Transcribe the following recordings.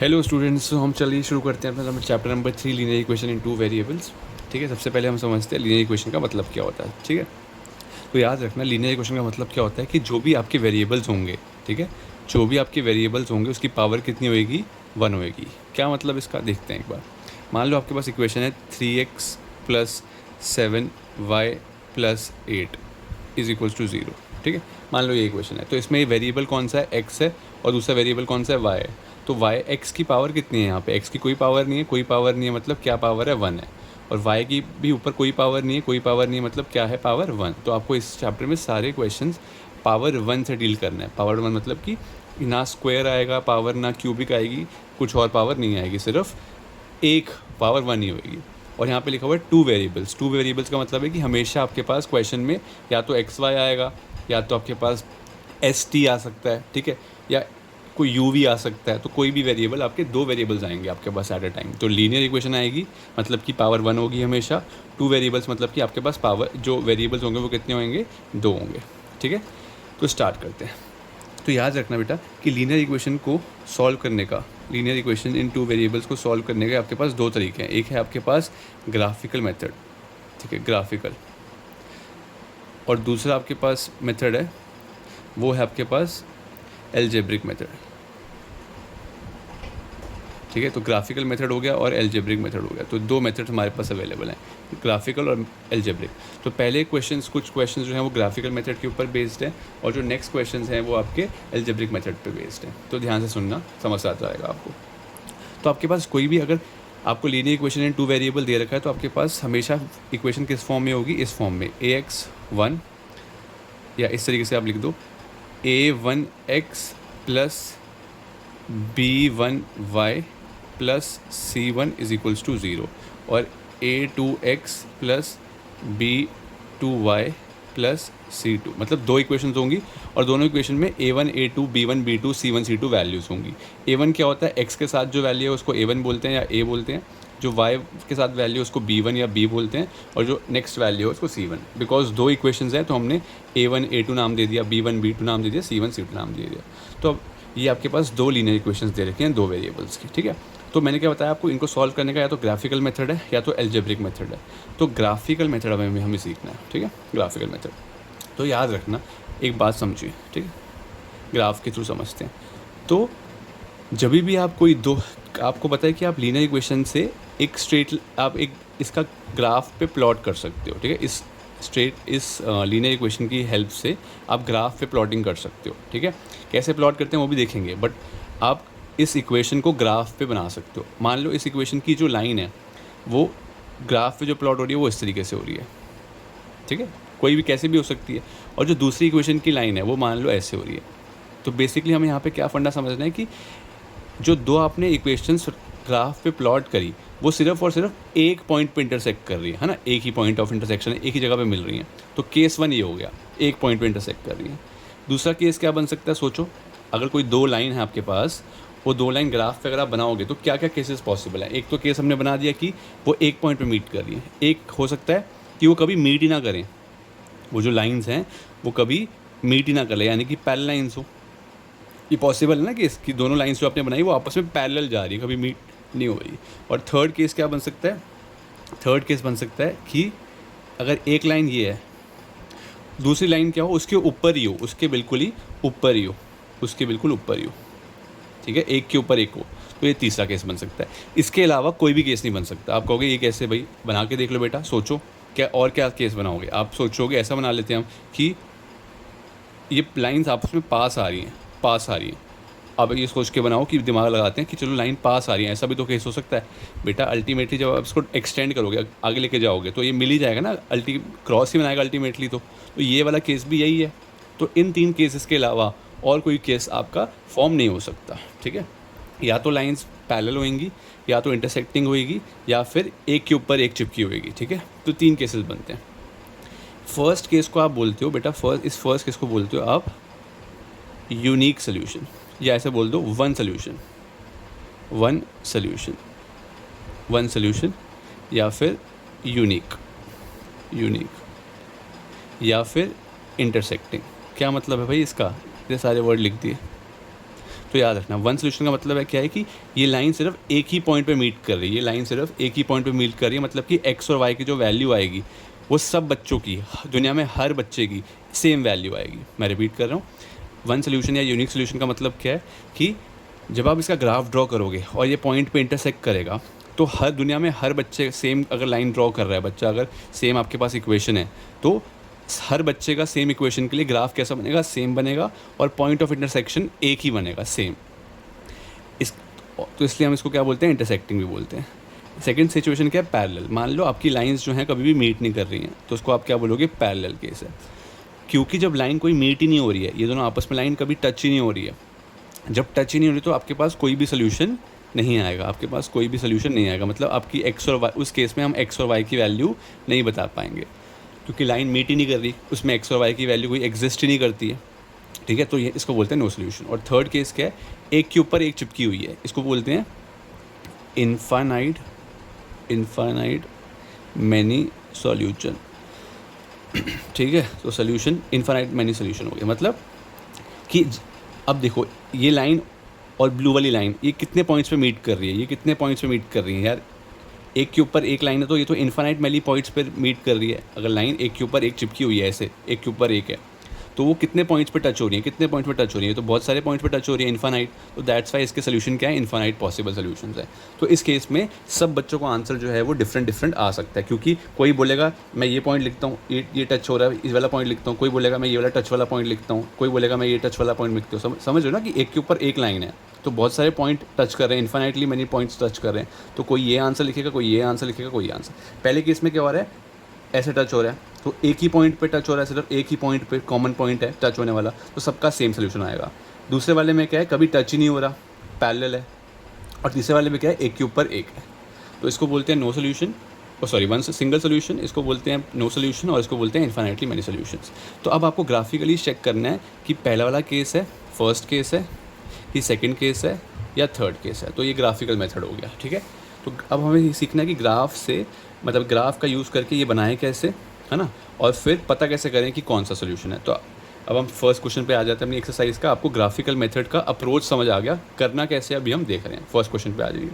Hello students, तो हम चलिए शुरू करते हैं अपना chapter number 3 linear equation in two variables. ठीक है, सबसे पहले हम समझते हैं लीनियर इक्वेशन का मतलब क्या होता है। ठीक है, तो याद रखना लीनियर इक्वेशन का मतलब क्या होता है कि जो भी आपके वेरिएबल्स होंगे, ठीक है, जो भी आपके वेरिएबल्स होंगे उसकी पावर कितनी होएगी, 1 होएगी। क्या मतलब इसका देखते हैं एक बार। मान लो आपके पास इक्वेशन है 3x plus 7y plus 8 is equals to 0। ठीक है, मान लो ये इक्वेशन है, तो इसमें ये वेरिएबल कौन सा है, x है, और दूसरा वेरिएबल कौन सा है, y है। तो y x की पावर कितनी है, यहाँ पे x की कोई पावर नहीं है, कोई पावर नहीं है, मतलब क्या पावर है, 1 है। और y की भी ऊपर कोई पावर नहीं है, कोई पावर नहीं है, मतलब क्या है, पावर 1। तो आपको इस चैप्टर में सारे क्वेश्चंस पावर 1 से डील करना है। पावर 1 मतलब कि ना स्क्वायर आएगा पावर, ना क्यूबिक आएगी, कुछ और पावर नहीं आएगी, सिर्फ एक पावर 1 ही होएगी। और यहाँ पे लिखा हुआ है टू वेरिएबल्स। टू वेरिएबल्स का मतलब है कि हमेशा आपके पास क्वेश्चन में या तो एक्स वाई आएगा, या तो आपके पास एस टी आ सकता है, ठीक है, या कोई यू वी आ सकता है। तो कोई भी वेरिएबल, आपके दो वेरिएबल्स आएंगे आपके पास एट अ टाइम। तो लीनियर इक्वेशन आएगी मतलब कि पावर 1 होगी हमेशा। टू वेरिएबल्स मतलब कि आपके पास पावर, जो वेरिएबल्स होंगे वो कितने होंगे, 2 होंगे। ठीक है, तो स्टार्ट करते हैं। तो याद रखना बेटा कि लीनियर इक्वेशन को सॉल्व करने का, linear equation in two variables को सॉल्व करने के आपके पास दो तरीके हैं। एक है आपके पास ग्राफिकल मेथड, ठीक है, ग्राफिकल, और दूसरा आपके पास मेथड है, वो है आपके पास एल्जेब्रिक मेथड। ठीक है, तो ग्राफिकल मेथड हो गया और एल्जेब्रिक मेथड हो गया। तो दो मेथड हमारे पास अवेलेबल हैं, ग्राफिकल और एल्जेब्रिक। तो पहले क्वेश्चंस, कुछ क्वेश्चंस जो हैं वो ग्राफिकल मेथड के ऊपर बेस्ड हैं, और जो नेक्स्ट क्वेश्चंस हैं वो आपके एल्जेब्रिक मेथड पे बेस्ड हैं। तो ध्यान से सुनना, समझ आता रहेगा आपको। तो आपके पास कोई भी, अगर आपको linear equation in two variable दे रखा है, तो आपके पास हमेशा इक्वेशन किस फॉर्म में होगी, इस फॉर्म में ax1, या इस तरीके से आप लिख दो a1x plus b1y plus c1 is equals to 0, और a2x plus b2y plus c2, मतलब दो इक्वेशंस होंगी, और दोनों इक्वेशन में a1 a2 b1 b2 c1 c2 values होंगी। a1 क्या होता है, x के साथ जो वैल्यू है उसको a1 बोलते हैं या a बोलते हैं, जो y के साथ वैल्यू है उसको b1 या b बोलते हैं, और जो नेक्स्ट वैल्यू है उसको c1। बिकॉज दो इक्वेशंस हैं तो हमने a1 a2 नाम दे दिया, b1 b2 नाम दे दिया, c1 c2 नाम दे दिया। तो अब ये आपके पास दो लीनियर इक्वेशंस दे रखे हैं, दो वेरिएबल्स की। ठीक है, तो मैंने क्या बताया आपको, इनको सॉल्व करने का या तो ग्राफिकल मेथड है या तो एल्जेब्रिक मेथड है। तो ग्राफिकल मेथड हमें सीखना है। ठीक है, ग्राफिकल मेथड, तो याद रखना, एक बात समझिए, ठीक है, ग्राफ के थ्रू समझते हैं। तो जब भी आप कोई दो, आपको पता है कि आप लीनियर इक्वेशन से एक स्ट्रेट, आप एक इसका ग्राफ पे प्लॉट कर सकते हो। ठीक है, इस लीनियर इक्वेशन की हेल्प से आप ग्राफ पे प्लॉटिंग कर सकते हो। ठीक है, कैसे प्लॉट करते हैं वो भी देखेंगे, बट आप इस इक्वेशन को ग्राफ पे बना सकते हो। मान लो इस इक्वेशन की जो लाइन है वो ग्राफ पे जो प्लॉट हो रही है वो इस तरीके से हो रही है। ठीक है, कोई भी कैसे भी हो सकती है, और जो दूसरी इक्वेशन की लाइन है वो मान लो ऐसे हो रही है। तो बेसिकली हमें यहाँ पे क्या फंडा समझना है कि जो दो आपने इक्वेशंस ग्राफ पे प्लॉट करी, वो सिर्फ और सिर्फ एक पॉइंट पे इंटरसेक्ट कर रही है ना, एक ही पॉइंट ऑफ इंटरसेक्शन है, एक ही जगह पे मिल रही हैं। तो केस 1 ये हो गया, एक पॉइंट पे इंटरसेक्ट कर रही है। दूसरा केस क्या बन सकता है, सोचो, अगर कोई दो लाइन है आपके पास, वो दो लाइन ग्राफ पे अगर आप बनाओगे तो क्या क्या केसेस पॉसिबल है। एक तो केस हमने बना दिया कि वो एक पॉइंट पे मीट कर रही है, एक हो सकता है कि वो कभी मीट ही ना करें, वो जो लाइंस हैं वो कभी मीट ही ना कर ले, यानी कि पैरेलल लाइंस हो। ये पॉसिबल है ना कि इसकी दोनों लाइंस जो आपने बनाई वो आपस में पैरेलल जा रही है, कभी मीट नहीं हो रही। और थर्ड केस क्या बन सकता है, थर्ड केस बन सकता है कि अगर एक लाइन ये है, दूसरी लाइन क्या हो, उसके ऊपर ही हो, उसके बिल्कुल ही ऊपर ही हो, उसके बिल्कुल ऊपर ही हो। ठीक है, एक के ऊपर एक हो। तो ये तीसरा केस बन सकता है। इसके अलावा कोई भी केस नहीं बन सकता। आप कहोगे ये कैसे भाई, बना के देख लो बेटा, सोचो क्या और क्या केस बनाओगे। आप सोचोगे, ऐसा बना लेते हैं हम कि ये लाइंस आपस में पास आ रही हैं, पास आ रही हैं। अब ये सोच के बनाओ कि दिमाग लगाते हैं कि चलो लाइन पास आ रही है, ऐसा भी तो केस हो सकता है बेटा। अल्टीमेटली जब आप इसको एक्सटेंड करोगे, आगे लेके जाओगे, तो ये मिल ही जाएगा ना, क्रॉस ही बनाएगा अल्टीमेटली। तो ये वाला केस भी यही है। तो इन तीन केसेस के अलावा और कोई केस आपका फॉर्म नहीं हो सकता। ठीक है, या तो लाइंस पैरेलल होंगी, या तो इंटरसेक्टिंग होएगी, या फिर एक के ऊपर एक चिपकी होएगी। ठीक है, तो तीन केसेस बनते हैं। फर्स्ट केस को आप बोलते हो बेटा, इस फर्स्ट केस को बोलते हो आप यूनिक सोल्यूशन, या ऐसे बोल दो one solution, one solution, one solution, या फिर यूनिक, यूनिक, या फिर इंटरसेक्टिंग। क्या मतलब है भाई इसका, इतने सारे वर्ड लिख दिए। तो याद रखना वन सोल्यूशन का मतलब है क्या है कि ये लाइन सिर्फ एक ही पॉइंट पे मीट कर रही है, ये लाइन सिर्फ एक ही पॉइंट पे मीट कर रही है, मतलब कि एक्स और वाई की जो वैल्यू आएगी वो सब बच्चों की, दुनिया में हर बच्चे की सेम वैल्यू आएगी। मैं रिपीट कर रहा हूँ, वन सोल्यूशन या यूनिक सोल्यूशन का मतलब क्या है कि जब आप इसका ग्राफ ड्रॉ करोगे और ये पॉइंट पे इंटरसेक्ट करेगा तो हर दुनिया में हर बच्चे सेम, अगर लाइन ड्रॉ कर रहा है बच्चा, अगर सेम आपके पास इक्वेशन है तो हर बच्चे का सेम इक्वेशन के लिए ग्राफ कैसा बनेगा, सेम बनेगा, और पॉइंट ऑफ इंटरसेक्शन एक ही बनेगा, सेम। इस तो इसलिए हम इसको क्या बोलते हैं, इंटरसेक्टिंग भी बोलते हैं। सेकंड सिचुएशन क्या है, पैरेलल। मान लो आपकी लाइंस जो हैं कभी भी मीट नहीं कर रही हैं, तो उसको आप क्या बोलोगे, पैरेलल केस है। क्योंकि जब लाइन कोई मीट ही नहीं हो रही है, ये दोनों आपस में लाइन कभी टच ही नहीं हो रही है, जब टच ही नहीं हो रही तो आपके पास कोई भी सोल्यूशन नहीं आएगा, आपके पास कोई भी सोल्यूशन नहीं आएगा, मतलब आपकी एक्स और वाई, उस केस में हम एक्स और वाई की वैल्यू नहीं बता पाएंगे क्योंकि लाइन मीट ही नहीं कर रही, उसमें एक्स और वाई की वैल्यू कोई एग्जिस्ट ही नहीं करती है, ठीक है। तो ये इसको बोलते हैं नो सोल्यूशन। और थर्ड केस क्या है, एक के ऊपर एक चिपकी हुई है, इसको बोलते हैं इनफाइनाइट मैनी सॉल्यूशन, ठीक है। तो सोल्यूशन इनफाइनाइट मैनी सोल्यूशन हो गया, मतलब कि अब देखो ये लाइन और ब्लू वाली लाइन ये कितने पॉइंट्स पे मीट कर रही है, ये कितने पॉइंट्स पे मीट कर रही है यार, एक के ऊपर एक लाइन है तो ये तो इनफाइनाइट मैनी पॉइंट्स पे मीट कर रही है। अगर लाइन एक के ऊपर एक चिपकी हुई है ऐसे, एक के ऊपर एक है, तो वो कितने पॉइंट्स पे टच हो रही है, कितने पॉइंट पे टच हो रही है, तो बहुत सारे पॉइंट पे टच हो रही है, इनफाइनाइट। तो दैट्स वाई इसके सोल्यूशन क्या है, इनफाइनाइट पॉसिबल सोल्यूशंस है। तो इस केस में सब बच्चों को आंसर जो है वो डिफरेंट आ सकता है, क्योंकि कोई बोलेगा मैं ये पॉइंट लिखता हूँ, ये टच हो रहा है, इस वाला पॉइंट लिखता हूँ, कोई बोलेगा मैं ये वाला टच वाला पॉइंट लिखता हूँ, कोई बोलेगा मैं ये टच वाला पॉइंट लिखता हूँ। समझ लो ना कि एक के ऊपर एक लाइन है तो बहुत सारे पॉइंट टच कर रहे हैं, इन्फाइनाइटली मैनी पॉइंट्स टच कर रहे हैं, तो कोई ये आंसर लिखेगा, कोई ये आंसर लिखेगा, कोई आंसर। पहले केस में क्या हो रहा है, ऐसे टच हो रहा है तो एक ही पॉइंट पे टच हो रहा है, सिर्फ एक ही पॉइंट पे कॉमन पॉइंट है टच होने वाला, तो सबका सेम सोल्यूशन आएगा। दूसरे वाले में क्या है, कभी टच ही नहीं हो रहा, पैरेलल है। और तीसरे वाले में क्या है, एक के ऊपर एक है, तो इसको बोलते हैं no solution, one single solution, इसको बोलते हैं नो सोल्यूशन, और इसको बोलते हैं इन्फाइनाइटली मैनी सोल्यूशंस। तो अब आपको ग्राफिकली चेक करना है कि पहला वाला केस है, फर्स्ट केस है, कि सेकंड केस है या थर्ड केस है। तो ये ग्राफिकल मेथड हो गया, ठीक है। तो अब हमें ये सीखना है कि ग्राफ से, मतलब ग्राफ का यूज़ करके ये बनाएं कैसे, है ना, और फिर पता कैसे करें कि कौन सा सोल्यूशन है। तो अब हम फर्स्ट क्वेश्चन पे आ जाते हैं अपनी एक्सरसाइज का। आपको ग्राफिकल मेथड का अप्रोच समझ आ गया, करना कैसे अभी हम देख रहे हैं। फर्स्ट क्वेश्चन पे आ जाइए।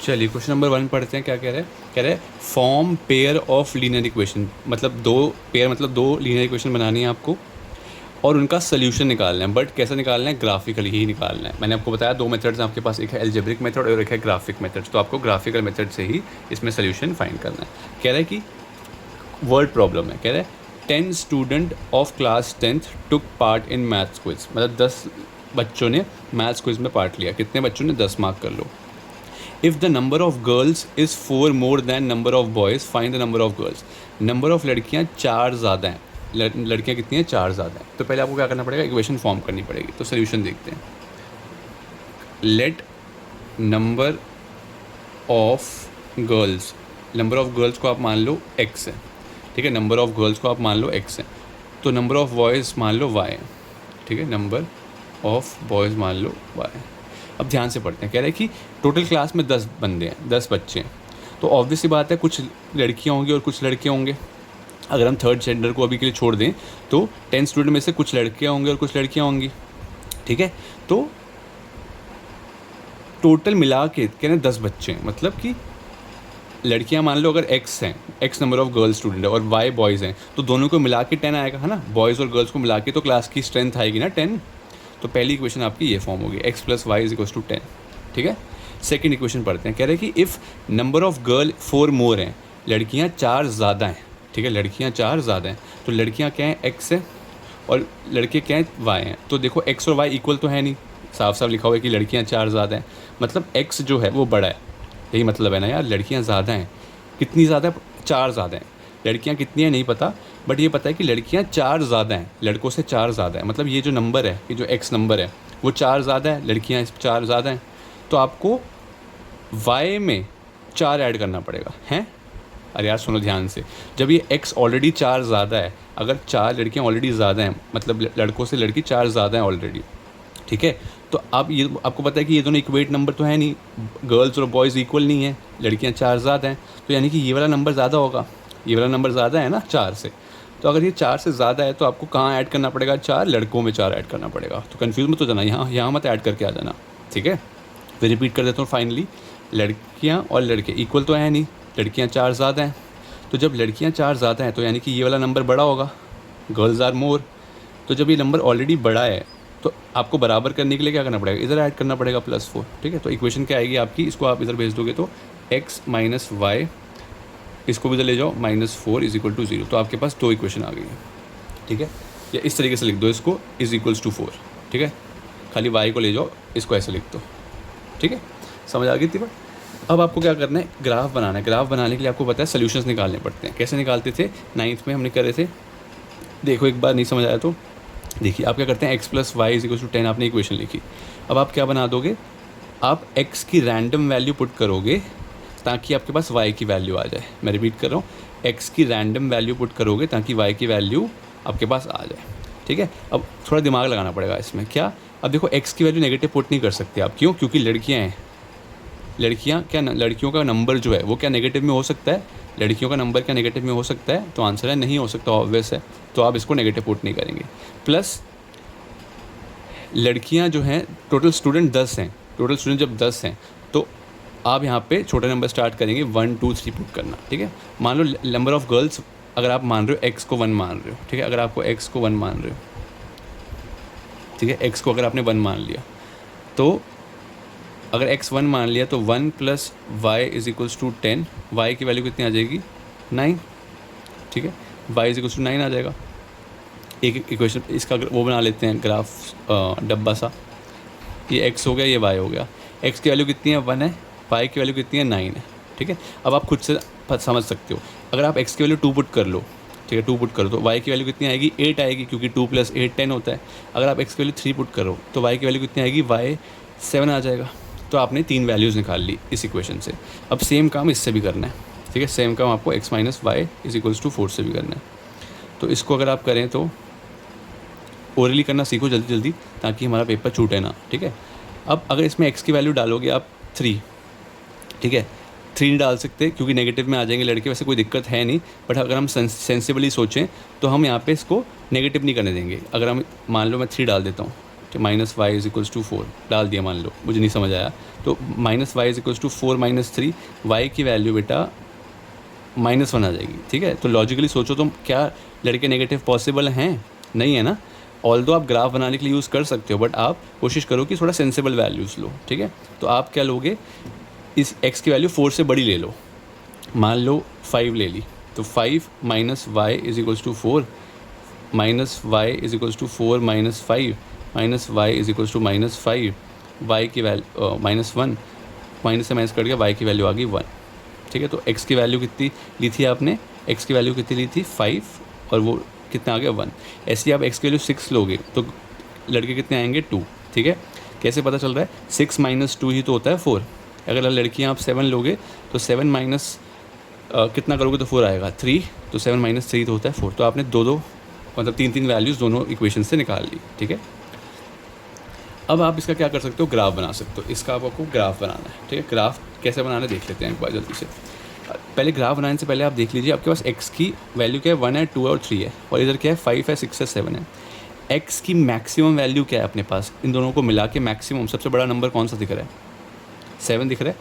चलिए क्वेश्चन नंबर 1 पढ़ते हैं। क्या कह रहे हैं form pair of linear equation, मतलब दो लीनियर इक्वेशन बनानी है आपको और उनका सोल्यूशन निकालना है। बट कैसे निकालना है, ग्राफिकली ही निकालना है। मैंने आपको बताया दो मेथड्स हैं आपके पास, एक है एल्जेब्रिक मेथड और एक है ग्राफिक मेथड। तो आपको ग्राफिकल मेथड से ही इसमें सोल्यूशन फाइंड करना है। कह रहा है कि वर्ड प्रॉब्लम है, कह रहा है 10 student of class 10th took part in maths quiz, मतलब 10 बच्चों ने मैथ्स क्विज में पार्ट लिया। कितने बच्चों ने, 10 मार्क कर लो। If the number of girls is 4 more than number of boys, find the number of girls. Number of लड़कियाँ 4 ज़्यादा हैं, लड़कियाँ कितनी हैं, 4 ज़्यादा हैं। तो पहले आपको क्या करना पड़ेगा, इक्वेशन फॉर्म करनी पड़ेगी। तो सोल्यूशन देखते हैं। Let number of girls, number of girls को आप मान लो x है, ठीक है। नंबर ऑफ गर्ल्स को आप मान लो x है, तो नंबर ऑफ बॉयज़ मान लो y है, ठीक है। नंबर ऑफ बॉयज़ मान लो y। अब ध्यान से पढ़ते हैं। कह रहे हैं कि टोटल क्लास में 10 बंदे हैं, 10 बच्चे हैं, तो ऑब्वियसली बात है कुछ लड़कियां होंगी और कुछ लड़के होंगे। अगर हम थर्ड जेंडर को अभी के लिए छोड़ दें तो 10 स्टूडेंट में से कुछ लड़कियां होंगे और कुछ लड़कियां होंगी, ठीक है। तो टोटल मिला के कह रहे हैं 10 बच्चे हैं, मतलब कि लड़कियां मान लो अगर x हैं, x number of girls student है और y बॉयज़ हैं, तो दोनों को मिला के 10 आएगा, है ना। बॉयज़ और गर्ल्स को मिला के तो क्लास की स्ट्रेंथ आएगी ना 10। तो पहली इक्वेशन आपकी ये फॉर्म होगी, x + y = 10, ठीक है। सेकंड इक्वेशन पढ़ते हैं। कह रहे हैं कि इफ़ नंबर ऑफ गर्ल 4 मोर हैं, लड़कियां 4 ज़्यादा हैं, ठीक है। लड़कियां 4 ज़्यादा हैं, तो लड़कियां क्या हैं, x है, और लड़के क्या हैं, y हैं। तो देखो x और y इक्वल तो है नहीं, साफ साफ लिखा हुआ है कि लड़कियां 4 ज़्यादा हैं, मतलब x जो है वो बड़ा है। यही मतलब है ना यार, लड़कियां ज़्यादा हैं। कितनी ज़्यादा है, 4 ज़्यादा हैं। लड़कियां कितनी हैं नहीं पता, बट ये पता है कि लड़कियां 4 ज़्यादा हैं, लड़कों से 4 ज़्यादा है। मतलब ये जो नंबर है, ये जो x नंबर है वो 4 ज़्यादा है, लड़कियां 4 ज़्यादा हैं। तो आपको y में 4 ऐड करना पड़ेगा, हैं। अरे यार सुनो ध्यान से, जब ये x ऑलरेडी 4 ज़्यादा है, अगर 4 लड़कियां ऑलरेडी ज़्यादा हैं, मतलब लड़कों से लड़की 4 ज़्यादा हैं ऑलरेडी, ठीक है। तो अब ये आपको पता है कि ये दोनों इक्वेट नंबर तो है नहीं, गर्ल्स और बॉयज़ इक्वल नहीं है, लड़कियां 4 ज़्यादा हैं, तो यानी कि ये वाला नंबर ज़्यादा होगा, ये वाला नंबर ज़्यादा है ना 4 से। तो अगर ये 4 से ज़्यादा है तो आपको कहाँ ऐड करना पड़ेगा, 4 लड़कों में 4 ऐड करना पड़ेगा। तो कन्फ्यूज़ मत हो जाना, यहाँ मत ऐड करके आ जाना, ठीक है। फिर रिपीट कर देता हूँ फाइनली, लड़कियाँ और लड़के इक्वल तो है नहीं, लड़कियाँ 4 ज़्यादा हैं। तो जब लड़कियाँ 4 ज़्यादा हैं तो यानी कि ये वाला नंबर बड़ा होगा, गर्ल्स आर मोर। तो जब ये नंबर ऑलरेडी बड़ा है तो आपको बराबर करने के लिए क्या करना पड़ेगा, इधर ऐड करना पड़ेगा +4, ठीक है। तो इक्वेशन क्या आएगी आपकी, इसको आप इधर भेज दोगे तो x माइनस वाई, इसको भी इधर ले जाओ -4 इज इक्वल टू 0। तो आपके पास 2 इक्वेशन आ गई है, ठीक है। या इस तरीके से लिख दो इसको, इज इक्वल्स टू 4, ठीक है। खाली y को ले जाओ, इसको ऐसे लिख दो, ठीक है। समझ आ गई थी बात। अब आपको क्या करना है, ग्राफ बनाना है। ग्राफ बनाने के लिए आपको पता है सोल्यूशंस निकालने पड़ते हैं। कैसे निकालते थे, 9th में हमने करे थे। देखो एक बार नहीं समझ आया तो देखिए, आप क्या करते हैं, x + y = 10 आपने इक्वेशन लिखी। अब आप क्या बना दोगे, आप x की रैंडम वैल्यू पुट करोगे ताकि आपके पास y की वैल्यू आ जाए। मैं रिपीट कर रहा हूँ, x की रैंडम वैल्यू पुट करोगे ताकि y की वैल्यू आपके पास आ जाए, ठीक है। अब थोड़ा दिमाग लगाना पड़ेगा इसमें। क्या, अब देखो x की वैल्यू नेगेटिव पुट नहीं कर सकते आप, क्यों, क्योंकि लड़कियाँ हैं। लड़कियों का नंबर जो है वो क्या नेगेटिव में हो सकता है, लड़कियों का नंबर क्या नेगेटिव में हो सकता है, तो आंसर है नहीं हो सकता, ऑब्वियस है। तो आप इसको नेगेटिव पुट नहीं करेंगे। प्लस लड़कियां जो हैं, टोटल स्टूडेंट 10 हैं, टोटल स्टूडेंट जब 10 हैं तो आप यहाँ पे छोटा नंबर स्टार्ट करेंगे, 1 2 3 पुट करना, ठीक है। मान लो नंबर ऑफ़ गर्ल्स, अगर आप मान रहे हो x को 1 मान रहे हो, ठीक है। अगर आपको x को 1 मान रहे हो, ठीक है, x को अगर आपने 1 मान लिया तो अगर x 1 मान लिया तो 1 + y = 10, y की वैल्यू कितनी आ जाएगी, 9, ठीक है। y = 9 आ जाएगा। एक इक्वेशन इसका वो बना लेते हैं ग्राफ, डब्बा सा। ये x हो गया, ये y हो गया। x की वैल्यू कितनी है, 1 है, y की वैल्यू कितनी है, 9 है, ठीक है। अब आप खुद से समझ सकते हो, अगर आप x की वैल्यू 2 पुट कर लो, ठीक है, 2 पुट करो तो y की वैल्यू कितनी आएगी, 8 आएगी, क्योंकि 2 + 8 10 होता है। अगर आप x की वैल्यू 3 पुट करो तो y की वैल्यू कितनी आएगी, y 7 आ जाएगा। तो आपने 3 वैल्यूज़ निकाल ली इस इक्वेशन से। अब सेम काम इससे भी करना है, ठीक है। सेम काम आपको x - y = 4 से भी करना है। तो इसको अगर आप करें तो ओरली करना सीखो जल्दी जल्दी, ताकि हमारा पेपर छूटे ना, ठीक है। अब अगर इसमें x की वैल्यू डालोगे आप 3, ठीक है। 3 नहीं डाल सकते क्योंकि नेगेटिव में आ जाएंगे लड़के, वैसे कोई दिक्कत है नहीं, बट अगर हम सेंसिबली सोचें तो हम यहाँ पे इसको नेगेटिव नहीं करने देंगे। अगर हम मान लो मैं 3 डाल देता हूँ, तो -y = 4 डाल दिया, मान लो मुझे नहीं समझ आया, तो -y = 4 - 3, y की वैल्यू बेटा -1 आ जाएगी, ठीक है। तो लॉजिकली सोचो तो क्या लड़के नेगेटिव पॉसिबल हैं, नहीं है ना। ऑल्दो आप ग्राफ बनाने के लिए यूज़ कर सकते हो, बट आप कोशिश करो कि थोड़ा सेंसिबल वैल्यूज़ लो, ठीक है। तो आप क्या लोगे, इस x की वैल्यू 4 से बड़ी ले लो, मान लो 5 ले ली, तो 5 - y = 4, -y = 4 - 5 -y = -5, y की वैल्यू -1, माइनस से माइनस कट गया, y की वैल्यू आ गई 1, ठीक है। तो x की वैल्यू कितनी ली थी आपने, x की वैल्यू कितनी ली थी 5, और वो कितना आ गया 1। ऐसे ही आप x की वैल्यू 6 लोगे तो लड़के कितने आएंगे, 2, ठीक है। कैसे पता चल रहा है, 6 - 2 ही तो होता है 4। अगर लड़कियाँ आप 7 लोगे तो 7 माइनस कितना करोगे तो 4 आएगा, 3, तो 7 - 3 तो होता है 4। तो आपने 2 मतलब 3 वैल्यूज़ दोनों इक्वेशन से निकाल ली, ठीक है। अब आप इसका क्या कर सकते हो, ग्राफ बना सकते हो। इसका आपको ग्राफ बनाना है, ठीक है। ग्राफ कैसे बनाना देख लेते हैं एक बार जल्दी से। पहले ग्राफ बनाने से पहले आप देख लीजिए आपके पास x की वैल्यू क्या है, 1 है, 2 है और 3 है, और इधर क्या है, 5 है, 6 है, 7 है। x की मैक्सिमम वैल्यू क्या है अपने पास, इन दोनों को मिला के मैक्सिमम सबसे बड़ा नंबर कौन सा दिख रहा है, 7 दिख रहा है,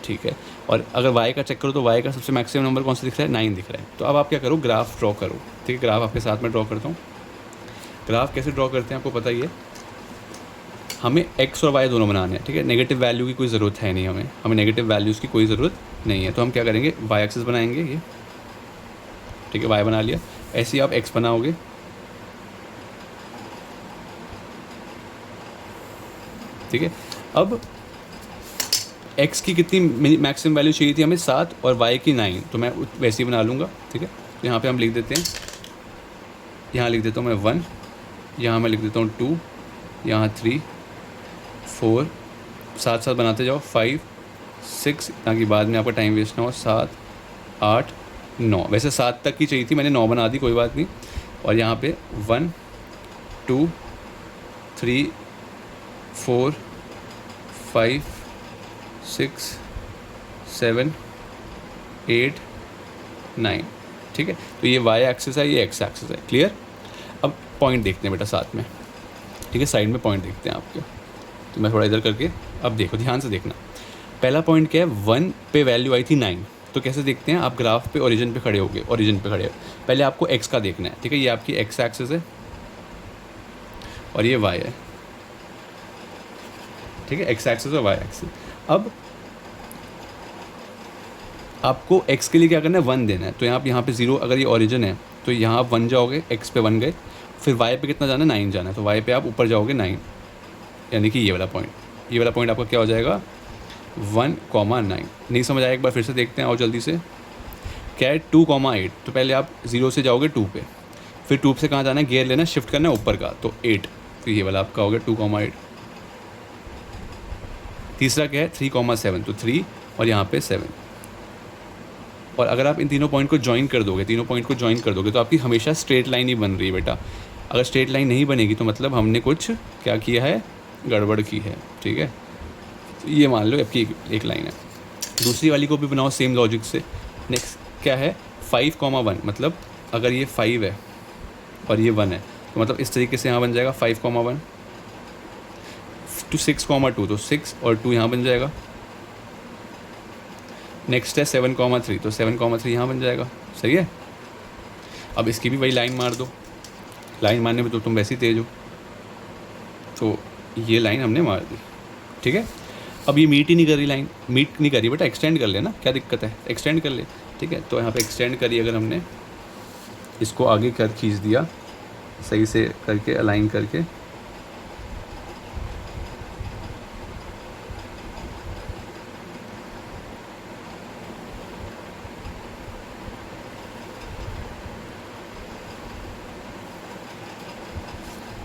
ठीक है। और अगर y का चेक करो तो y का सबसे मैक्सिमम नंबर कौन सा दिख रहा है, 9 दिख रहा है। तो अब आप क्या करो, ग्राफ ड्रॉ करो, ठीक है। ग्राफ आपके साथ में ड्रॉ करता हूँ। ग्राफ कैसे ड्रॉ करते हैं आपको पता ही है, हमें x और y दोनों बनाने हैं, ठीक है। नेगेटिव वैल्यू की कोई ज़रूरत है नहीं, हमें नेगेटिव वैल्यूज़ की कोई ज़रूरत नहीं है। तो हम क्या करेंगे, y एक्सिस बनाएंगे ये, ठीक है, y बना लिया। ऐसे ही आप x बनाओगे, ठीक है। अब x की कितनी मैक्सिमम वैल्यू चाहिए थी हमें, 7, और y की 9, तो मैं वैसे ही बना लूँगा, ठीक है। तो यहाँ पे हम लिख देते हैं, यहाँ लिख देता हूँ मैं 1, यहाँ मैं लिख देता हूँ 2, यहाँ 3 4, साथ साथ बनाते जाओ, 5 6, ताकि बाद में आपका टाइम वेस्ट ना हो, 7 8 9, वैसे 7 तक की चाहिए थी, मैंने 9 बना दी, कोई बात नहीं। और यहाँ पे 1 2 3 4 5 6 7 8 9, ठीक है। तो ये वाई एक्सिस है, ये एक्स एक्सिस है। क्लियर। अब पॉइंट देखते हैं बेटा साथ में, ठीक है, साइड में पॉइंट देखते हैं आपके। तो मैं थोड़ा इधर करके, अब देखो ध्यान से देखना। पहला पॉइंट क्या है, 1 पे वैल्यू आई थी 9। तो कैसे देखते हैं, आप ग्राफ पे ओरिजिन पे खड़े होगे, ओरिजिन पे खड़े हो, पहले आपको एक्स का देखना है, ठीक है। ये आपकी एक्स एक्सिस है और ये वाई है, ठीक है, एक्स एक्सिस और वाई एक्सिस। अब आपको x के लिए क्या करना है, 1 देना है। तो आप यहाँ पे 0, अगर ये ओरिजिन है तो यहाँ आप 1 जाओगे, x पे 1 गए, फिर y पे कितना जाना है, 9 जाना है। तो y पे आप ऊपर जाओगे 9, यानी कि ये वाला पॉइंट आपका क्या हो जाएगा, 1,9। नहीं समझ आया, एक बार फिर से देखते हैं और जल्दी से। क्या है, 2,8। तो पहले आप 0 से जाओगे 2 पे, फिर 2 से कहाँ जाना है, गियर लेना, शिफ्ट करना है ऊपर का, तो 8। तो ये वाला आपका हो गया 2,8। तीसरा क्या है, 3,7। तो 3 और यहाँ पे 7। और अगर आप इन तीनों पॉइंट को ज्वाइन कर दोगे, तो आपकी हमेशा स्ट्रेट लाइन ही बन रही है बेटा। अगर स्ट्रेट लाइन नहीं बनेगी तो मतलब हमने कुछ क्या किया है, गड़बड़ की है, ठीक है। तो ये मान लो आपकी एक लाइन है। दूसरी वाली को भी बनाओ सेम लॉजिक से। नेक्स्ट क्या है, 5,1। मतलब अगर ये 5 है और ये 1 है, तो मतलब इस तरीके से यहाँ बन जाएगा 5,1 to 6,2। तो 6 और 2 यहाँ बन जाएगा। नेक्स्ट है 7,3। तो 7,3 यहाँ बन जाएगा, सही है। अब इसकी भी वही लाइन मार दो, लाइन मारने में तो तुम वैसे ही तेज हो। तो ये लाइन हमने मार दी, ठीक है। अब ये मीट ही नहीं कर रही, लाइन मीट नहीं कर रही बेटा, एक्सटेंड कर लेना, क्या दिक्कत है, एक्सटेंड कर ले, ठीक है। तो यहाँ पे एक्सटेंड करी, अगर हमने इसको आगे कर खींच दिया सही से करके, अलाइन करके,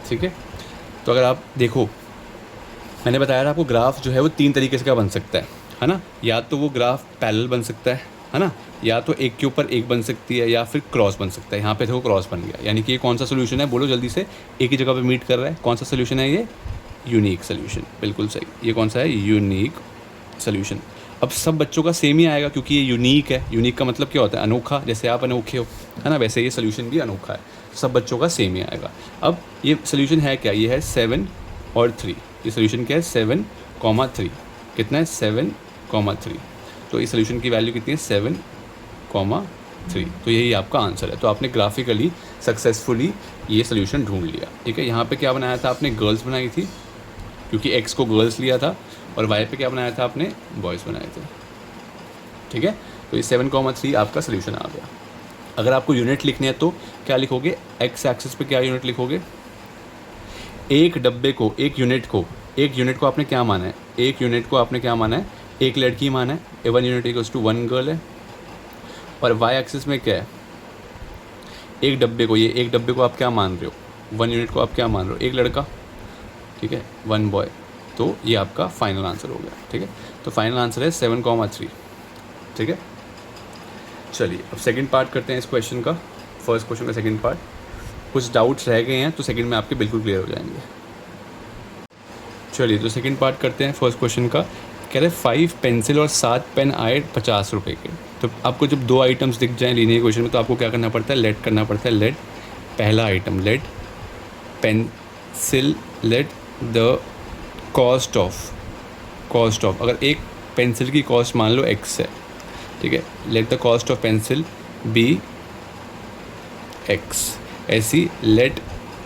ठीक है। तो अगर आप देखो, मैंने बताया था आपको, ग्राफ जो है वो 3 तरीके से का बन सकता है ना। या तो वो ग्राफ पैरेलल बन सकता है ना, या तो एक के ऊपर एक बन सकती है, या फिर क्रॉस बन सकता है। यहाँ पे देखो क्रॉस बन गया, यानी कि ये कौन सा सोल्यूशन है, बोलो जल्दी से। एक ही जगह पे मीट कर रहा है, कौन सा सोल्यूशन है ये, यूनिक सोल्यूशन, बिल्कुल सही। ये कौन सा है, यूनिक सोल्यूशन। अब सब बच्चों का सेम ही आएगा क्योंकि ये यूनिक है। यूनिक का मतलब क्या होता है, अनोखा। जैसे आप अनोखे हो, है ना, वैसे ये सोल्यूशन भी अनोखा है। सब बच्चों का सेम ही आएगा। अब ये सोल्यूशन है क्या, ये है 7 और 3। ये सोल्यूशन क्या है, 7,3। कितना है, 7,3। तो इस सोल्यूशन की वैल्यू कितनी है, 7,3। तो यही आपका आंसर है। तो आपने ग्राफिकली सक्सेसफुली ये सोल्यूशन ढूंढ लिया, ठीक है। यहाँ पे क्या बनाया था आपने, गर्ल्स बनाई थी क्योंकि एक्स को गर्ल्स लिया था, और वाई पे क्या बनाया था आपने, बॉयज़ बनाए थे, ठीक है। तो ये 7,3 आपका सोल्यूशन आ गया। अगर आपको यूनिट लिखने हैं तो क्या लिखोगे, एक्स एक्सिस पे क्या यूनिट लिखोगे, एक डब्बे को, एक यूनिट को आपने क्या माना है, एक यूनिट को आपने क्या माना है, एक लड़की माना है। 1 यूनिट इक्वल्स टू 1 गर्ल है। और वाई एक्सिस में क्या है, एक डब्बे को, ये एक डब्बे को आप क्या मान रहे हो, 1 यूनिट को आप क्या मान रहे हो, एक लड़का, ठीक है, 1 बॉय। तो ये आपका फाइनल आंसर हो गया, ठीक है। तो फाइनल आंसर है 7,3, ठीक है। चलिए अब सेकंड पार्ट करते हैं इस क्वेश्चन का, फर्स्ट क्वेश्चन का सेकंड पार्ट। कुछ डाउट्स रह गए हैं तो सेकंड में आपके बिल्कुल क्लियर हो जाएंगे। चलिए तो सेकंड पार्ट करते हैं फर्स्ट क्वेश्चन का। कह रहे 5 पेंसिल और 7 पेन आए 50 रुपये के। तो आपको जब 2 आइटम्स दिख जाएँ लीनियर क्वेश्चन में, तो आपको क्या करना पड़ता है, लेट करना पड़ता है। लेट पहला item, let pencil, let the cost of, अगर एक पेंसिल की कॉस्ट मान लो x है, ठीक है, let the cost of pencil be x। ऐसी let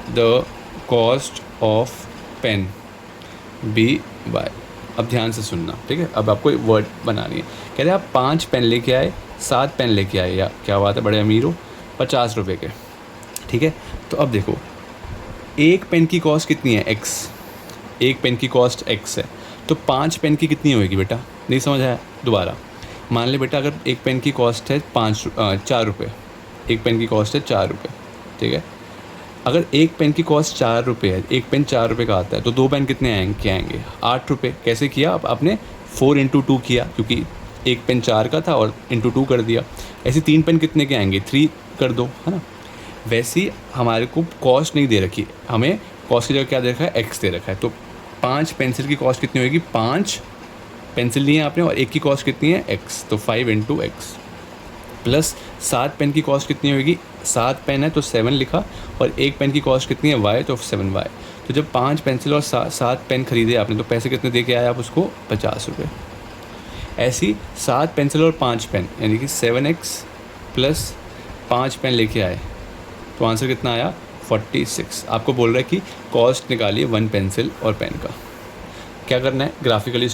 the cost of pen be y। अब ध्यान से सुनना, ठीक है। अब आपको वर्ड बनानी है। कह रहे आप 5 पेन लेके आए, 7 पेन लेके आए, या क्या बात है, बड़े अमीर हो, 50 रुपये के, ठीक है। तो अब देखो, एक पेन की कॉस्ट कितनी है, x। एक पेन की कॉस्ट x है, तो 5 पेन की कितनी होगी बेटा, नहीं समझ आया, दोबारा मान ले बेटा, अगर एक पेन की कॉस्ट है 4 रुपये, एक पेन की कॉस्ट है 4 रुपये, ठीक है। अगर एक पेन की कॉस्ट 4 रुपये है, एक पेन 4 रुपये का आता है, तो 2 पेन कितने आएंगे 8 रुपये। कैसे किया, अब आपने 4 × 2 किया, क्योंकि एक पेन 4 का था और × 2 कर दिया। ऐसे 3 पेन कितने के आएंगे, 3 कर दो, है ना। वैसे ही हमारे को कॉस्ट नहीं दे रखी, हमें कॉस्ट की जगह क्या दे रखा है, x दे रखा है। तो 5 पेंसिल की कॉस्ट कितनी होगी, 5 पेंसिल लिए आपने, और एक की कॉस्ट कितनी है, x। तो 5 × x, प्लस 7 पेन की कॉस्ट कितनी होगी, 7 पेन है तो 7 लिखा, और 1 पेन की कॉस्ट कितनी है y, तो 7y। तो जब 5 पेंसिल और 7 पेन खरीदे आपने तो पैसे कितने दे के आए आप उसको, 50 रुपये। ऐसी 7 पेंसिल और 5 पेन यानी कि 7x प्लस 5 पेन लेके आए तो आंसर कितना आया, 46। आपको बोल रहा है कि कॉस्ट निकालिए 1 पेंसिल और पेन का। क्या करना है, ग्राफिकली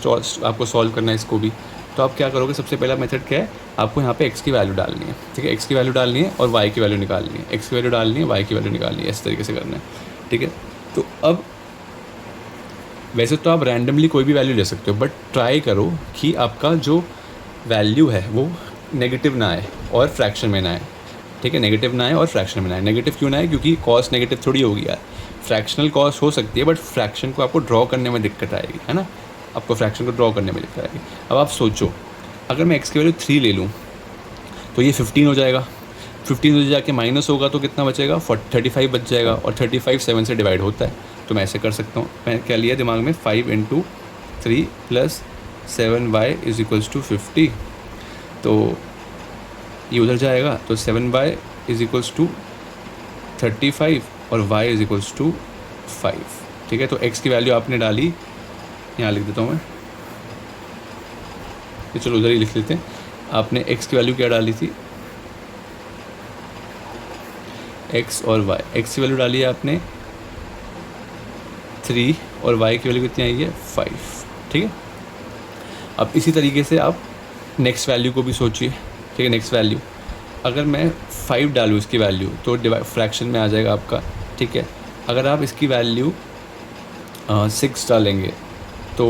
आपको सॉल्व करना है इसको भी। तो आप क्या करोगे, सबसे पहला मेथड क्या है, आपको यहाँ पे x की वैल्यू डालनी है, ठीक है, x की वैल्यू डालनी है और y की वैल्यू निकालनी है, x की वैल्यू डालनी है, y की वैल्यू निकालनी है, इस तरीके से करना है, ठीक है। तो अब वैसे तो आप रैंडमली कोई भी वैल्यू ले सकते हो, बट ट्राई करो कि आपका जो वैल्यू है वो नेगेटिव ना आए और फ्रैक्शन में ना आए, ठीक है, नेगेटिव ना आए और फ्रैक्शन में ना आए। नेगेटिव क्यों ना आए, क्योंकि कॉस्ट नेगेटिव थोड़ी होगी यार, फ्रैक्शनल कॉस्ट हो सकती है बट फ्रैक्शन को आपको ड्रॉ करने में दिक्कत आएगी, है ना, आपको फ्रैक्शन को ड्रॉ करने में दिक्कत आएगी। अब आप सोचो, अगर मैं x की वैल्यू 3 ले लूँ तो ये 15 हो जाएगा, 15 से जाके माइनस होगा तो कितना बचेगा, 35 बच जाएगा, और 35 7 से डिवाइड होता है। तो मैं ऐसे कर सकता हूँ, मैं क्या लिया दिमाग में, 5 × 3 + 7y = 50। तो ये उधर जाएगा तो 7y = 35 और y = 5, ठीक है। तो x की वैल्यू आपने डाली, यहाँ लिख देता हूँ मैं, तो चलो उधर ही लिख लेते हैं। आपने x की वैल्यू क्या डाली थी, x और y, x की वैल्यू डाली है आपने 3 और y की वैल्यू कितनी आई है, 5, ठीक है। अब इसी तरीके से आप नेक्स्ट वैल्यू को भी सोचिए, ठीक है। नेक्स्ट वैल्यू अगर मैं 5 डालूँ इसकी वैल्यू तो फ्रैक्शन में आ जाएगा आपका, ठीक है। अगर आप इसकी वैल्यू 6 डालेंगे तो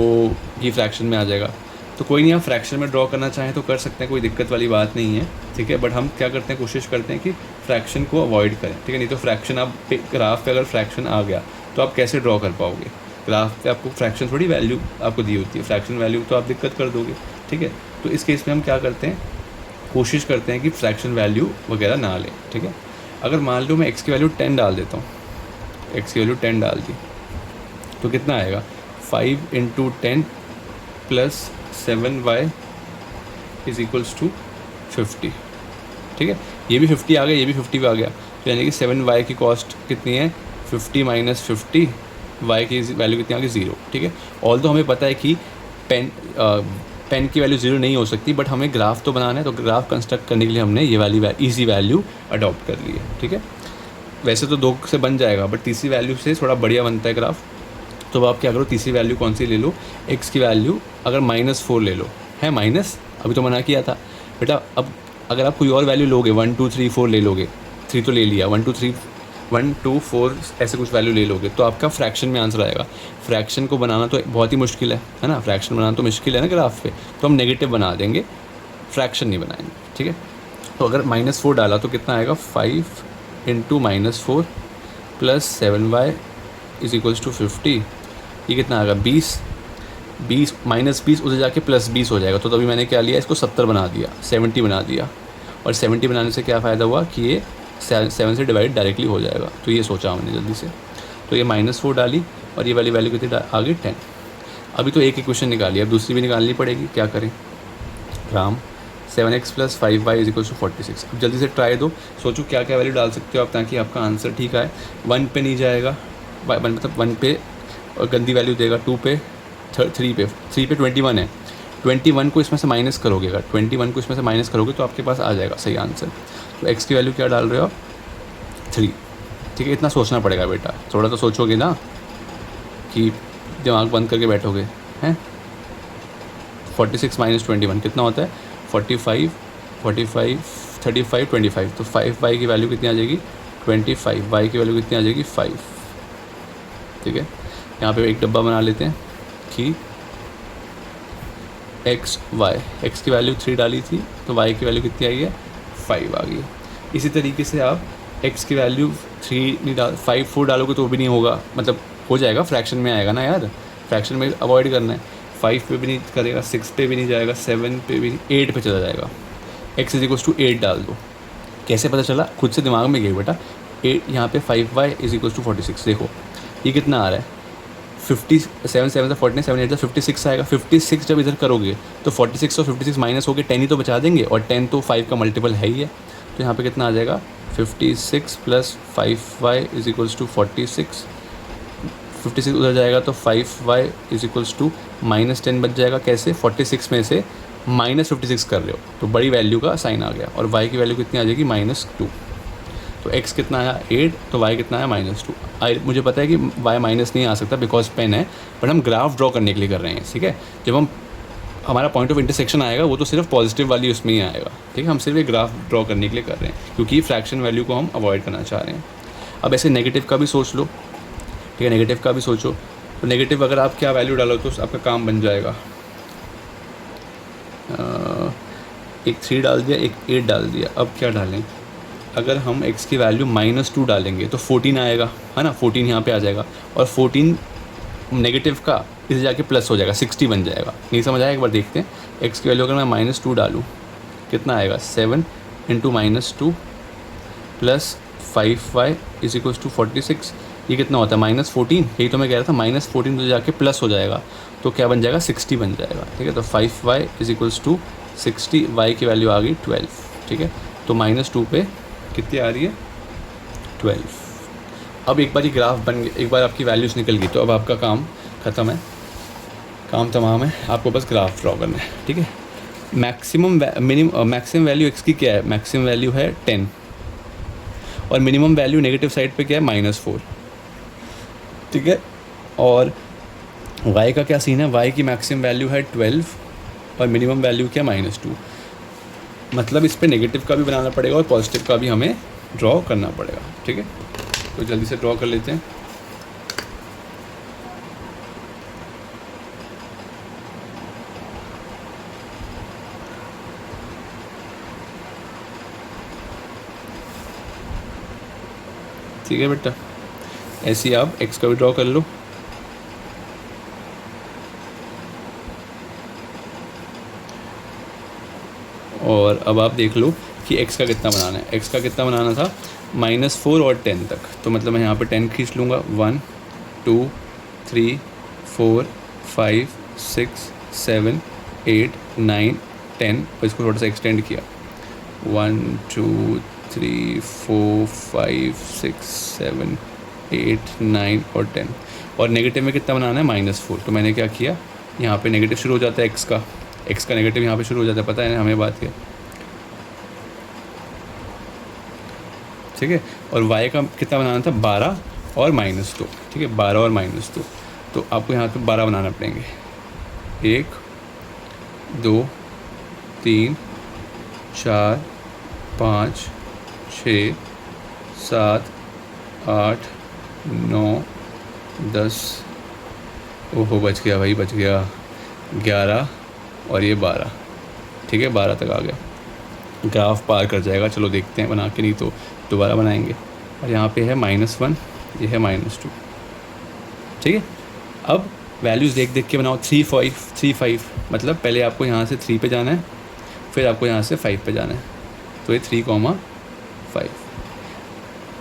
ये फ्रैक्शन में आ जाएगा। तो कोई नहीं, आप फ्रैक्शन में ड्रॉ करना चाहें तो कर सकते हैं, कोई दिक्कत वाली बात नहीं है, ठीक है। बट हम क्या करते हैं, कोशिश करते हैं कि फ्रैक्शन को अवॉइड करें, ठीक है। नहीं तो फ्रैक्शन आप ग्राफ पे अगर फ्रैक्शन आ गया तो आप कैसे ड्रॉ कर पाओगे, ग्राफ पे आपको फ्रैक्शन थोड़ी वैल्यू आपको दी होती है, फ्रैक्शन वैल्यू तो आप दिक्कत कर दोगे, ठीक है। तो इस केस में हम क्या करते हैं, कोशिश करते हैं कि फ्रैक्शन वैल्यू वगैरह ना लें, ठीक है। अगर मान लो मैं x की वैल्यू 10 डाल देता हूँ, x की वैल्यू 10 डाल दी तो कितना आएगा, 5 × 10 + 7y = 50, ठीक है। ये भी 50 आ गया, ये भी 50 भी आ गया, तो यानी कि 7y की कॉस्ट कितनी है, 50 - 50, y की वैल्यू कितनी आ गई, 0, ठीक है। ऑल तो हमें पता है कि पेन की वैल्यू 0 नहीं हो सकती, बट हमें ग्राफ तो बनाना है, तो ग्राफ कंस्ट्रक्ट करने के लिए हमने ये वाली ईजी वैल्यू अडॉप्ट कर ली है, ठीक है। वैसे तो 2 से बन जाएगा, बट तीसरी वैल्यू से थोड़ा बढ़िया बनता है ग्राफ। तो अब आप क्या करो, तीसरी वैल्यू कौन सी ले लो, x की वैल्यू अगर -4 ले लो, है माइनस, अभी तो मना किया था बेटा। अब अगर आप कोई और वैल्यू लोगे, 1 2 3 4 ले लोगे, 3 तो ले लिया, 1 2 4 ऐसे कुछ वैल्यू ले लोगे तो आपका फ्रैक्शन में आंसर आएगा। फ्रैक्शन को बनाना तो बहुत ही मुश्किल है ना, फ्रैक्शन बनाना तो मुश्किल है ना ग्राफ पे, तो हम नेगेटिव बना देंगे, फ्रैक्शन नहीं बनाएंगे, ठीक है। तो अगर -4 डाला तो कितना आएगा, 5 × -4 + 7y = 50, ये कितना आएगा, 20 -20 उधर जाके +20 हो जाएगा। तो तभी मैंने क्या लिया, इसको 70 बना दिया, 70 बना दिया, और 70 बनाने से क्या फ़ायदा हुआ कि ये 7 से डिवाइड डायरेक्टली हो जाएगा। तो ये सोचा हमने जल्दी से, तो ये -4 डाली और ये वाली वैल्यू कितनी आ गई, 10। अभी तो एक इक्वेशन निकाली, अब दूसरी भी निकालनी पड़ेगी, क्या करें राम, 7x + 5y = 46। अब जल्दी से ट्राई दो, सोचो क्या क्या वैल्यू डाल सकते हो आप ताकि आपका आंसर ठीक आए। 1 पे नहीं जाएगा, मतलब 1 पे और गंदी वैल्यू देगा, 2 पे, 3 पे 21 है, 21 को इसमें से माइनस करोगे, अगर 21 को इसमें से माइनस करोगे तो आपके पास आ जाएगा सही आंसर। तो x की वैल्यू क्या डाल रहे हो आप, 3, ठीक है। इतना सोचना पड़ेगा बेटा, थोड़ा तो सोचोगे ना कि दिमाग बंद करके बैठोगे, हैं। 46 - 21 कितना होता है, 45 35 25, तो 5y की वैल्यू कितनी आ जाएगी, 25, y की वैल्यू कितनी आ जाएगी, 5, ठीक है। यहाँ पे एक डब्बा बना लेते हैं कि x की वैल्यू 3 डाली थी तो y की वैल्यू कितनी आई है, 5 आ गई। इसी तरीके से आप x की वैल्यू 3 नहीं डाल 4 डालोगे तो भी नहीं होगा, मतलब हो जाएगा, फ्रैक्शन में आएगा ना यार, फ्रैक्शन में अवॉइड करना है। 5 पे भी नहीं करेगा, 6 पे भी नहीं जाएगा, 7 पे भी नहीं, 8 पे चला जाएगा। x = 8 डाल दो, कैसे पता चला, खुद से दिमाग में गई बेटा। 8 यहाँ पे 5y = 46, देखो ये कितना आ रहा है, 57 7 से 49, 7 8 से 56 आएगा। 56 जब इधर करोगे तो 46 और 56 माइनस हो गए, 10 ही तो बचा देंगे, और 10 तो 5 का मल्टीपल है ही है। तो यहाँ पे कितना आ जाएगा 56 plus 5y is equals to 46। 56 उधर जाएगा तो 5y इज इक्वल्स टू -10 बच जाएगा। कैसे? 46 में से -56 कर रहे हो तो बड़ी वैल्यू का साइन आ गया, और y की वैल्यू कितनी आ जाएगी -2। तो x कितना आया 8, तो y कितना आया -2। मुझे पता है कि y माइनस नहीं आ सकता बिकॉज पेन है, बट हम ग्राफ ड्रॉ करने के लिए कर रहे हैं, ठीक है। जब हम हमारा पॉइंट ऑफ इंटरसेक्शन आएगा वो तो सिर्फ पॉजिटिव वाली उसमें ही आएगा, ठीक है। हम सिर्फ एक ग्राफ ड्रॉ करने के लिए कर रहे हैं क्योंकि फ्रैक्शन वैल्यू को हम अवॉइड करना चाह रहे हैं। अब ऐसे नेगेटिव का भी सोच लो, ठीक है, नेगेटिव का भी सोचो। तो नेगेटिव अगर आप क्या वैल्यू डालो तो आपका काम बन जाएगा। एक 3 डाल दिया, एक 8 डाल दिया। अब क्या डालें? अगर हम x की वैल्यू -2 डालेंगे तो 14 आएगा, है ना। 14 यहाँ पे आ जाएगा, और 14 नेगेटिव का इसे जाके प्लस हो जाएगा, 60 बन जाएगा। नहीं समझ आया? एक बार देखते हैं। x की वैल्यू अगर मैं -2 डालूँ कितना आएगा 7 into -2 plus 5y is equals to 46। ये कितना होता है -14। यही तो मैं कह रहा था, -14 तो जाके प्लस हो जाएगा, तो क्या बन जाएगा 60 बन जाएगा, ठीक है। तो 5y is equals to 60, y की वैल्यू आ गई 12, ठीक है। तो -2 पे कितनी आ रही है 12। अब एक बार ये ग्राफ बन गया, एक बार आपकी वैल्यूज़ निकल गई, तो अब आपका काम ख़त्म है, काम तमाम है। आपको बस ग्राफ ड्रॉ करना है, ठीक है। मैक्सिमम वैल्यू x की क्या है? मैक्सिमम वैल्यू है 10, और मिनिमम वैल्यू नेगेटिव साइड पे क्या है -4, ठीक है। और y का क्या सीन है? y की मैक्सिमम वैल्यू है 12 और मिनिमम वैल्यू क्या -2। मतलब इस पे नेगेटिव का भी बनाना पड़ेगा और पॉजिटिव का भी हमें ड्रॉ करना पड़ेगा, ठीक है। तो जल्दी से ड्रॉ कर लेते हैं। ठीक है बेटा, ऐसे ही आप x का भी ड्रॉ कर लो। और अब आप देख लो कि x का कितना बनाना है। x का कितना बनाना था? -4 और 10 तक। तो मतलब मैं यहाँ पे 10 खींच लूँगा। 1 2 3 4 5 6 7 8 9 10, और इसको थोड़ा सा एक्सटेंड किया। 1 2 3 4 5 6 7 8 9 और 10। और नेगेटिव में कितना बनाना है? -4। तो मैंने क्या किया, यहाँ पे नेगेटिव शुरू हो जाता है x का नेगेटिव यहाँ पे शुरू हो जाता है, पता है ना हमें बात है, ठीक है। और y का कितना बनाना था? 12 और -2, ठीक है, 12 और -2। तो आपको यहाँ पे 12 बनाना पड़ेंगे। 1 2 3 4 5 6 7 8 9 10, ओहो बच गया भाई, बच गया। 11 और ये 12, ठीक है, 12 तक आ गया। ग्राफ पार कर जाएगा। चलो देखते हैं बना के, नहीं तो दोबारा बनाएंगे। और यहाँ पे है -1, ये है -2, ठीक है। अब वैल्यूज़ देख देख के बनाओ। 3 5, मतलब पहले आपको यहाँ से 3 पे जाना है, फिर आपको यहाँ से 5 पे जाना है। तो ये 3,5।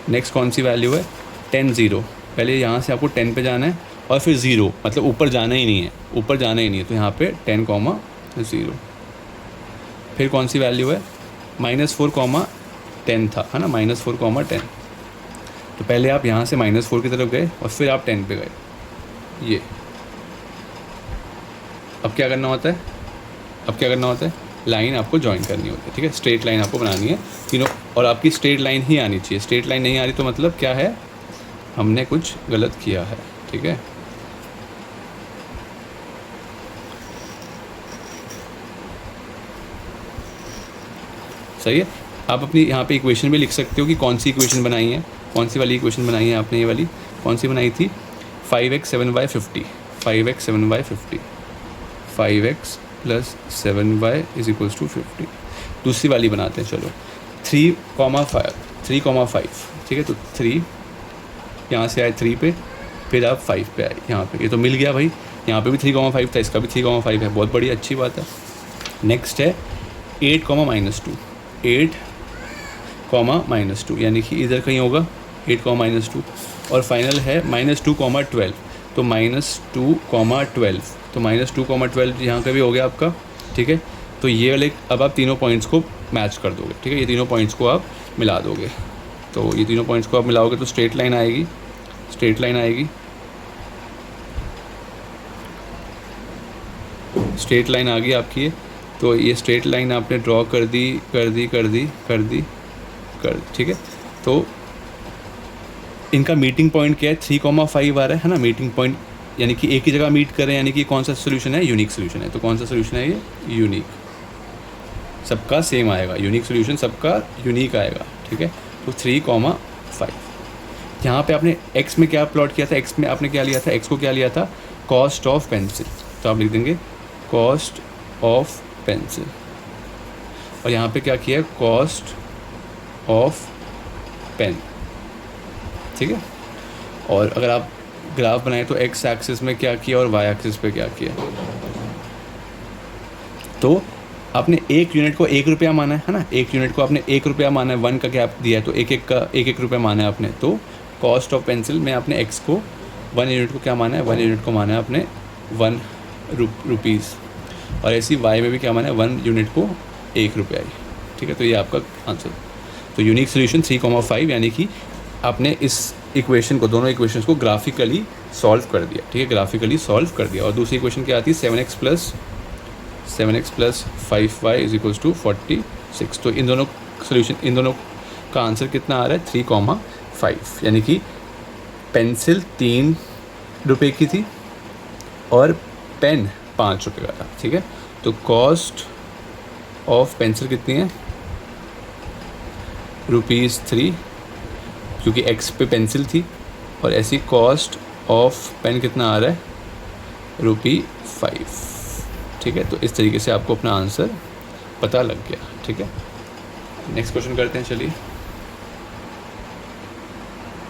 नेक्स्ट कौन सी वैल्यू है? 10 0। पहले यहाँ से आपको 10 पे जाना है और फिर 0, मतलब ऊपर जाना ही नहीं है, ऊपर जाना ही नहीं है। तो यहाँ पे 10,0। फिर कौन सी वैल्यू है? -4, 10 था, है ना, -4, 10। तो पहले आप यहाँ से -4 की तरफ गए और फिर आप 10 पे गए। ये अब क्या करना होता है? लाइन आपको ज्वाइन करनी होती है, ठीक है। स्ट्रेट लाइन आपको बनानी है तीनों, और आपकी स्ट्रेट लाइन ही आनी चाहिए। स्ट्रेट लाइन नहीं आ रही तो मतलब क्या है? हमने कुछ गलत किया है, ठीक है। सही है। आप अपनी यहाँ पे इक्वेशन भी लिख सकते हो कि कौन सी इक्वेशन बनाई है, कौन सी वाली इक्वेशन बनाई है आपने। ये वाली कौन सी बनाई थी? 5x 7y 50, 5x 7y 50, 5x plus 7y is equals to 50। दूसरी वाली बनाते हैं, चलो। 3,5, ठीक है। तो 3 यहाँ से आए 3 पे, फिर आप 5 पे आए यहाँ पे। ये तो मिल गया भाई, यहाँ पे भी 3,5 था, इसका भी 3,5 है। बहुत बड़ी अच्छी बात है। नेक्स्ट है 8, -2, 8, -2, यानी कि इधर कहीं होगा 8, -2। और फाइनल है -2, 12। तो -2,12, तो -2,12 यहाँ का भी हो गया आपका, ठीक है। तो ये वाले अब आप तीनों पॉइंट्स को मैच कर दोगे, ठीक है, ये तीनों पॉइंट्स को आप मिला दोगे। तो ये तीनों पॉइंट्स को आप मिलाओगे तो स्ट्रेट लाइन आएगी, स्ट्रेट लाइन आएगी, स्ट्रेट लाइन आ गई आपकी ये। तो ये स्ट्रेट लाइन आपने ड्रॉ कर दी, ठीक है। तो इनका मीटिंग पॉइंट क्या है, 3,5 आ रहा है ना, मीटिंग पॉइंट, यानी कि एक ही जगह मीट कर रहे हैं, यानी कि कौन सा सोल्यूशन है, यूनिक सोल्यूशन है। तो कौन सा सोल्यूशन है ये, यूनिक, सबका सेम आएगा, यूनिक सोल्यूशन सबका यूनिक आएगा, ठीक है। तो 3,5। यहाँ पे आपने x में क्या प्लॉट किया था, x में आपने क्या लिया था, x को क्या लिया था, कॉस्ट ऑफ पेंसिल, तो आप लिख देंगे कॉस्ट ऑफ पेंसिल, और यहाँ पे क्या किया है, कॉस्ट ऑफ पेन, ठीक है। और अगर आप ग्राफ बनाए तो x एक्सिस में क्या किया और y एक्सिस पे क्या किया। तो आपने एक यूनिट को 1 रुपया माना है ना, एक यूनिट को आपने 1 रुपया माना है, 1 का गैप दिया है तो एक रुपया माना है आपने। तो कॉस्ट ऑफ पेंसिल में आपने x को 1 यूनिट को क्या माना है, 1 यूनिट को माना है आपने 1 रुपीज़, और ऐसी y में भी क्या माना है, 1 यूनिट को 1 रुपया ही, ठीक है। तो ये आपका आंसर। तो यूनिक सोल्यूशन 3,5, यानी कि आपने इस इक्वेशन को, दोनों इक्वेशंस को ग्राफिकली सॉल्व कर दिया, ठीक है, ग्राफिकली सॉल्व कर दिया। और दूसरी इक्वेशन क्या आती है, 7x plus 5y is equals to 46। तो इन दोनों सोल्यूशन, इन दोनों का आंसर कितना आ रहा है, 3,5, यानी कि पेंसिल 3 रुपये की थी और पेन 5 रुपये का था, ठीक है। तो कॉस्ट ऑफ पेंसिल कितनी है, ₹3, क्योंकि x पे पेंसिल थी, और ऐसी कॉस्ट ऑफ पेन कितना आ रहा है, ₹5, ठीक है। तो इस तरीके से आपको अपना आंसर पता लग गया, ठीक है। नेक्स्ट क्वेश्चन करते हैं, चलिए।